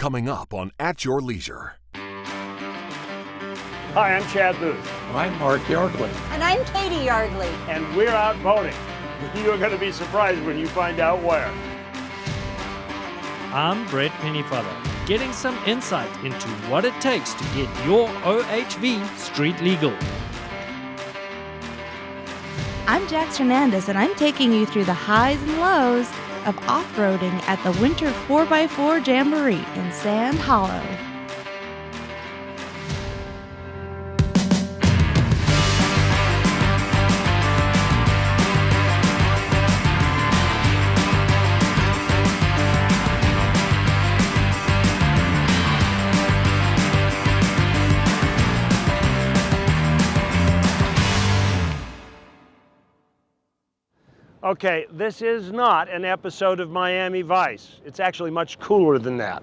coming up on At Your Leisure. Hi, I'm Chad Booth. I'm Mark Yardley. And I'm Katy Yardley. And we're out boating. You're going to be surprised when you find out where. I'm Brett Pennyfather, getting some insight into what it takes to get your OHV street legal. I'm Jax Hernandez, and I'm taking you through the highs and lows of off-roading at the Winter 4x4 Jamboree in Sand Hollow. Okay, this is not an episode of Miami Vice. It's actually much cooler than that.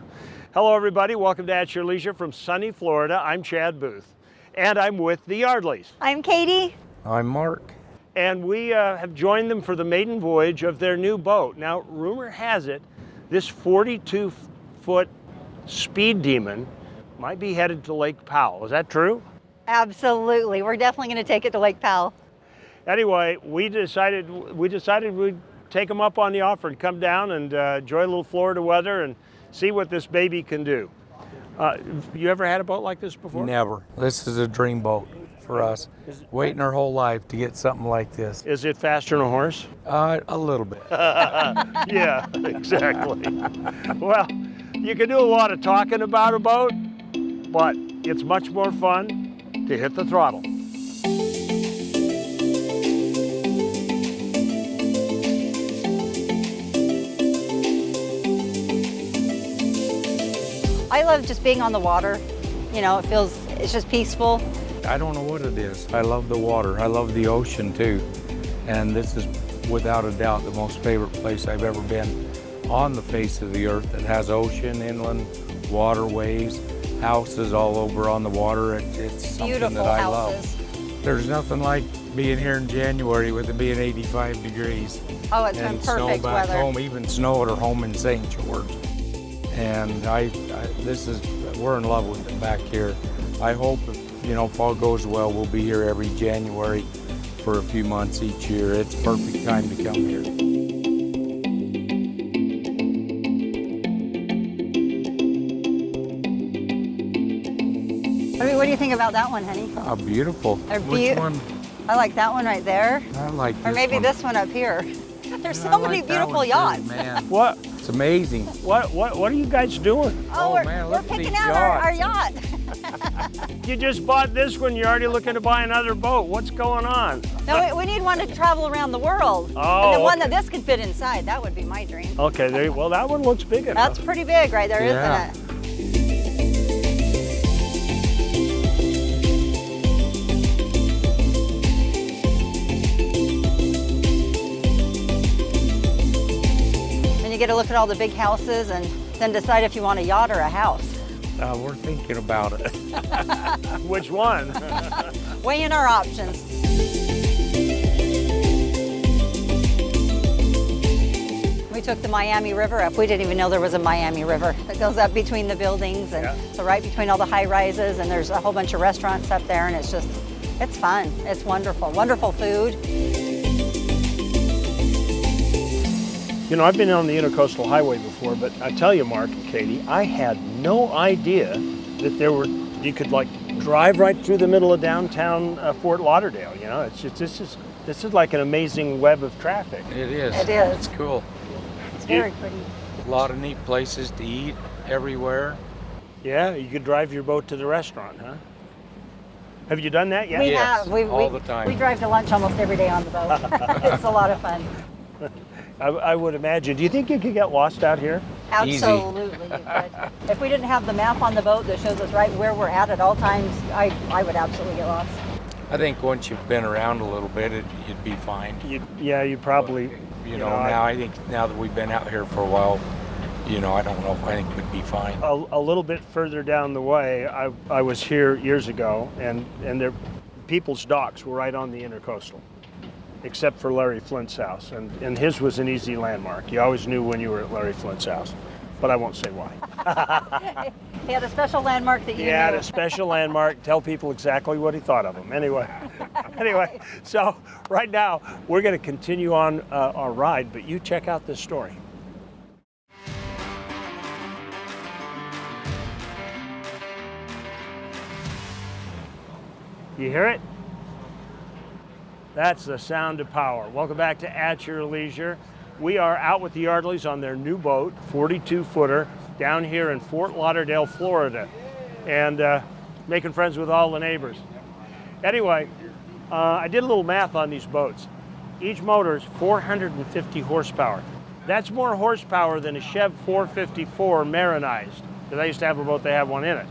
Hello everybody, welcome to At Your Leisure from sunny Florida. I'm Chad Booth, and I'm with the Yardleys. I'm Katy. I'm Mark. And we have joined them for the maiden voyage of their new boat. Now, rumor has it, this 42-foot speed demon might be headed to Lake Powell. Is that true? Absolutely. We're definitely going to take it to Lake Powell. Anyway, we decided we'd take them up on the offer and come down and enjoy a little Florida weather and see what this baby can do. You ever had a boat like this before? Never. This is a dream boat for us. Waiting our whole life to get something like this. Is it faster than a horse? A little bit. Yeah, exactly. Well, you can do a lot of talking about a boat, but it's much more fun to hit the throttle. I love just being on the water. You know, it's just peaceful. I don't know what it is. I love the water. I love the ocean too. And this is without a doubt the most favorite place I've ever been on the face of the earth that has ocean, inland, waterways, houses all over on the water. It's something Beautiful that I houses. love. There's nothing like being here in January with it being 85 degrees. Oh, it's been And snow perfect back weather. home, even snow at our home in St. George. And we're in love with it back here. I hope, if all goes well, we'll be here every January for a few months each year. It's perfect time to come here. What do you think about that one, honey? Oh, beautiful. Which one? I like that one right there. I like this Or maybe one. this one up here. There's I so many like that beautiful one too, yachts. man. What? It's amazing. What are you guys doing? Oh, man, we're look at picking these out our yachts. yacht. You just bought this one, you're already looking to buy another boat. What's going on? No, we need one to travel around the world. Oh, And the one okay. that this could fit inside. That would be my dream. Okay, well, that one looks big enough. That's pretty big right there, Yeah. isn't it? And you get to look at all the big houses and then decide if you want a yacht or a house. We're thinking about it. Which one? Weighing our options. We took the Miami River up. We didn't even know there was a Miami River. It goes up between the buildings and so right between all the high rises, and there's a whole bunch of restaurants up there, and it's fun. It's wonderful. Wonderful food. I've been on the Intercoastal Highway before, but I tell you, Mark and Katy, I had no idea that you could drive right through the middle of downtown Fort Lauderdale. It's just this is like an amazing web of traffic. It is. It is. It's cool. It's very pretty. A lot of neat places to eat everywhere. Yeah, you could drive your boat to the restaurant, huh? Have you done that yet? We Yes, have. all the time. We drive to lunch almost every day on the boat. It's a lot of fun. I would imagine. Do you think you could get lost out here? Easy. Absolutely, you could. If we didn't have the map on the boat that shows us right where we're at all times, I would absolutely get lost. I think once you've been around a little bit, you'd be fine. You probably. I think now that we've been out here for a while, I don't know if I think we'd be fine. A little bit further down the way, I was here years ago, and people's docks were right on the Intercoastal, except for Larry Flint's house, and his was an easy landmark. You always knew when you were at Larry Flint's house. but I won't say why. He had a special landmark that you He had knew. a special landmark, tell people exactly what he thought of them. Anyway, so right now we're going to continue on our ride, but you check out this story. You hear it? That's the sound of power. Welcome back to At Your Leisure. We are out with the Yardleys on their new boat, 42-footer, down here in Fort Lauderdale, Florida, and making friends with all the neighbors. Anyway, I did a little math on these boats. Each motor is 450 horsepower. That's more horsepower than a Chev 454 Marinized, because I used to have a boat, they have one in it.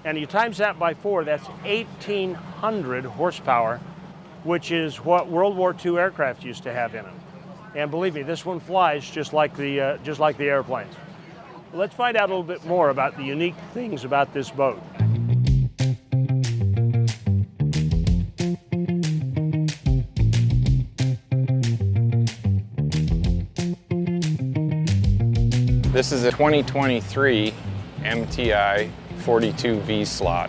And you times that by 4, that's 1,800 horsepower, which is what World War II aircraft used to have in them. And believe me, this one flies just like the airplanes. Let's find out a little bit more about the unique things about this boat. This is a 2023 MTI 42V slot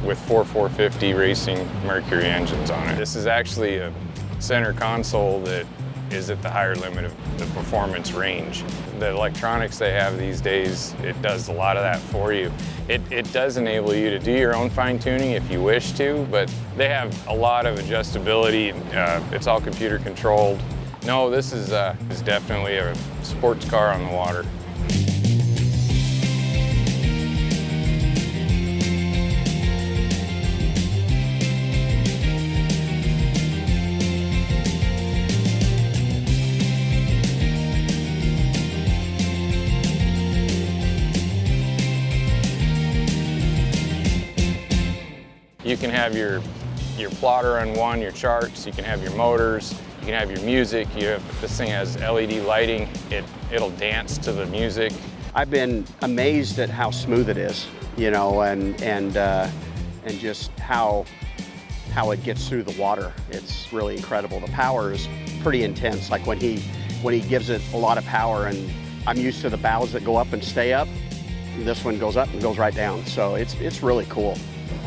with 450 racing Mercury engines on it. This is actually a center console that is at the higher limit of the performance range. The electronics they have these days, it does a lot of that for you. It does enable you to do your own fine tuning if you wish to, but they have a lot of adjustability. It's all computer controlled. No, this is definitely a sports car on the water. You can have your plotter on one, your charts, you can have your motors, you can have your music. This thing has LED lighting, it'll dance to the music. I've been amazed at how smooth it is, you know, and just how it gets through the water. It's really incredible. The power is pretty intense. Like when he gives it a lot of power, and I'm used to the bows that go up and stay up. This one goes up and goes right down. So it's really cool.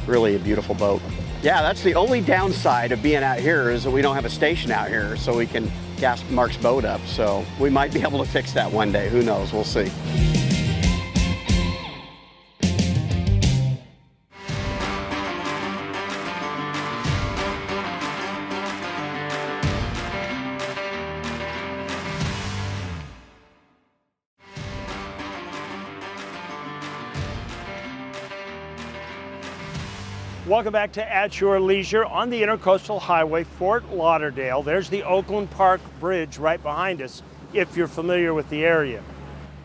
Really a beautiful boat. Yeah, that's the only downside of being out here is that we don't have a station out here, so we can gas Mark's boat up. So we might be able to fix that one day. Who knows? We'll see. Welcome back to At Your Leisure on the Intercoastal Highway, Fort Lauderdale. There's the Oakland Park Bridge right behind us, if you're familiar with the area.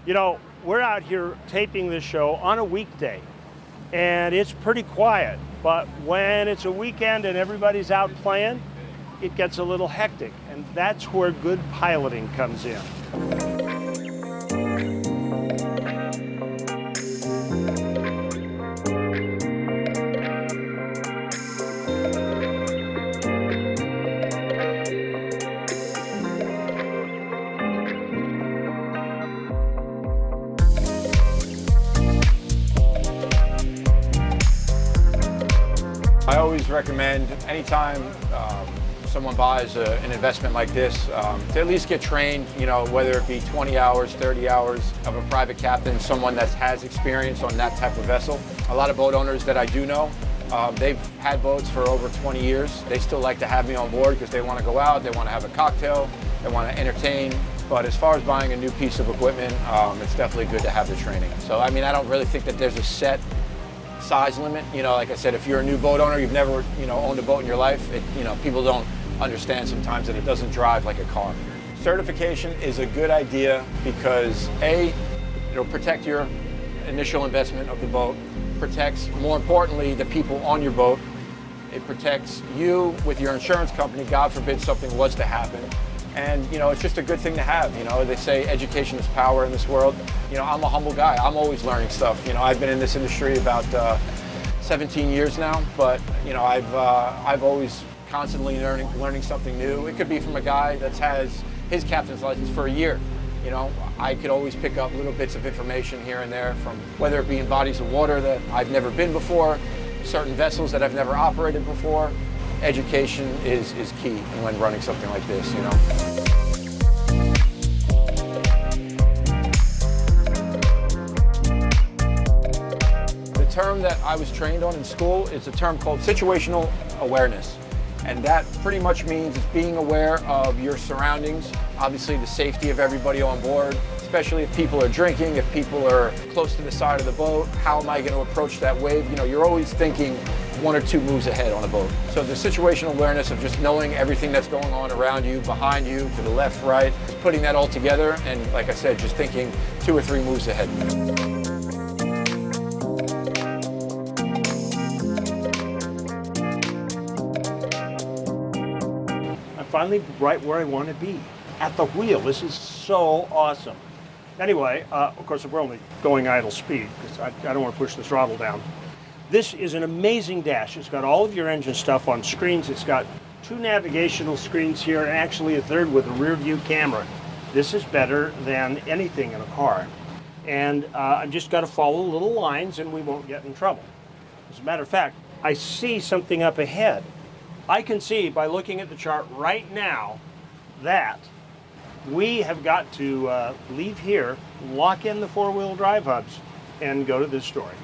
You know, we're out here taping this show on a weekday, and it's pretty quiet. But when it's a weekend and everybody's out playing, it gets a little hectic, and that's where good piloting comes in. I always recommend anytime someone buys an investment like this to at least get trained, you know, whether it be 20 hours, 30 hours of a private captain, someone that has experience on that type of vessel. A lot of boat owners that I do know, they've had boats for over 20 years. They still like to have me on board because they want to go out, they want to have a cocktail, they want to entertain. But as far as buying a new piece of equipment, it's definitely good to have the training. So, I mean, I don't really think that there's a set size limit. You know, like I said, if you're a new boat owner, you've never, you know, owned a boat in your life, people don't understand sometimes that it doesn't drive like a car. Certification is a good idea because A, it'll protect your initial investment of the boat, protects, more importantly, the people on your boat. It protects you with your insurance company, God forbid something was to happen. And, you know, it's just a good thing to have. You know, they say education is power in this world. You know, I'm a humble guy. I'm always learning stuff. You know, I've been in this industry about 17 years now, but, you know, I've always constantly learning something new. It could be from a guy that has his captain's license for a year. You know, I could always pick up little bits of information here and there from whether it be in bodies of water that I've never been before, certain vessels that I've never operated before. Education is key when running something like this, you know. The term that I was trained on in school is a term called situational awareness. And that pretty much means it's being aware of your surroundings, obviously the safety of everybody on board, especially if people are drinking, if people are close to the side of the boat, how am I going to approach that wave? You know, you're always thinking 1 or 2 moves ahead on a boat. So the situational awareness of just knowing everything that's going on around you, behind you, to the left, right, putting that all together, and like I said, just thinking 2 or 3 moves ahead. Finally right where I want to be, at the wheel. This is so awesome. Anyway, of course, we're only going idle speed because I don't want to push the throttle down. This is an amazing dash. It's got all of your engine stuff on screens. It's got 2 navigational screens here and actually a 3rd with a rear view camera. This is better than anything in a car. And I've just got to follow little lines and we won't get in trouble. As a matter of fact, I see something up ahead. I can see by looking at the chart right now that we have got to leave here, lock in the 4-wheel drive hubs, and go to this story.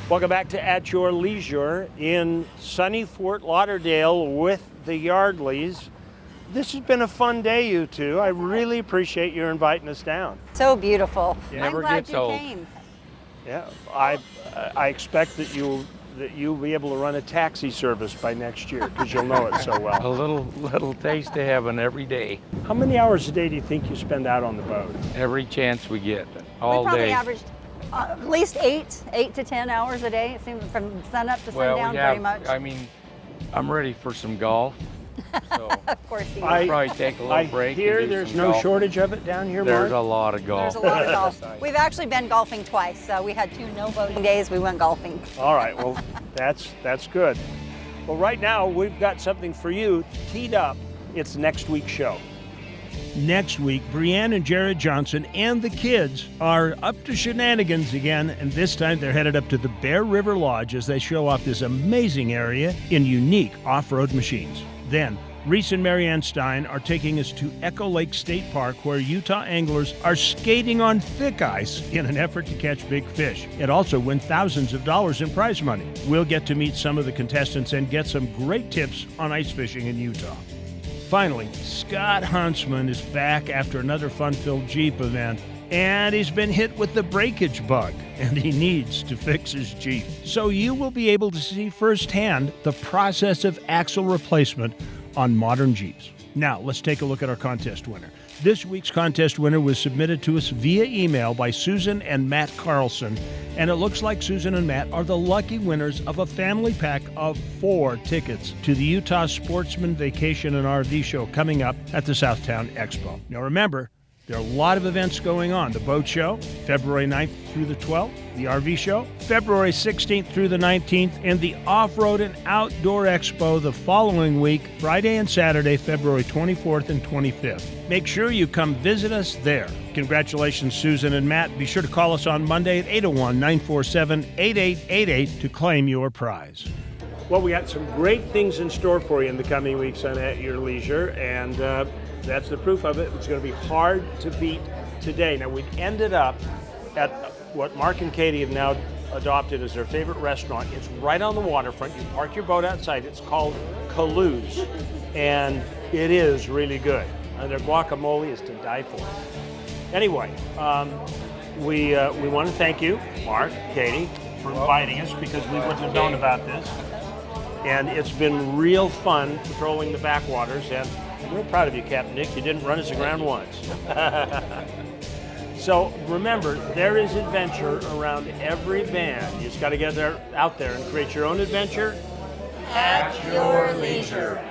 Welcome back to At Your Leisure in sunny Fort Lauderdale with the Yardleys. This has been a fun day, you two. I really appreciate you inviting us down. So beautiful. Yeah. I'm Never glad gets you old. came. Yeah, I expect that you'll be able to run a taxi service by next year because you'll know it so A well. little taste of heaven every day, How many hours a day do you think you spend out on the boat? every chance we get, We all probably day. averaged at least 8 to 10 hours a day. It seems from sun up to Well, sundown we have, pretty much. I mean, I'm ready for some golf, so Of course, you I- probably take a little I break. hear and do there's some no golf. shortage of it down here, There's a Mark. lot of golf. There's a lot of golf. We've actually been golfing twice. So we had 2 no boating days. We went golfing. All right, well, that's good. Well, right now, we've got something for you teed up. It's next week's show. Next week, Brianne and Jared Johnson and the kids are up to shenanigans again, and this time they're headed up to the Bear River Lodge as they show off this amazing area in unique off-road machines. Then, Reese and Marianne Stein are taking us to Echo Lake State Park, where Utah anglers are skating on thick ice in an effort to catch big fish and also win thousands of dollars in prize money. We'll get to meet some of the contestants and get some great tips on ice fishing in Utah. Finally, Scott Huntsman is back after another fun-filled Jeep event, and he's been hit with the breakage bug, and he needs to fix his Jeep. So you will be able to see firsthand the process of axle replacement on modern Jeeps. Now, let's take a look at our contest winner. This week's contest winner was submitted to us via email by Susan and Matt Carlson, and it looks like Susan and Matt are the lucky winners of a family pack of 4 tickets to the Utah Sportsman Vacation and RV Show coming up at the Southtown Expo. Now remember, there are a lot of events going on. The Boat Show, February 9th through the 12th. The RV Show, February 16th through the 19th. And the Off-Road and Outdoor Expo the following week, Friday and Saturday, February 24th and 25th. Make sure you come visit us there. Congratulations, Susan and Matt. Be sure to call us on Monday at 801-947-8888 to claim your prize. Well, we got some great things in store for you in the coming weeks on At Your Leisure, and that's the proof of it. It's going to be hard to beat today. Now, we've ended up at what Mark and Katy have now adopted as their favorite restaurant. It's right on the waterfront. You park your boat outside. It's called Kalou's, and it is really good. And their guacamole is to die for. Anyway, we want to thank you, Mark, Katy, for inviting us because we wouldn't have known about this. And it's been real fun patrolling the backwaters, and I'm real proud of you, Captain Nick. You didn't run us aground once. So remember, there is adventure around every bend. You just got to get out there and create your own adventure at your leisure.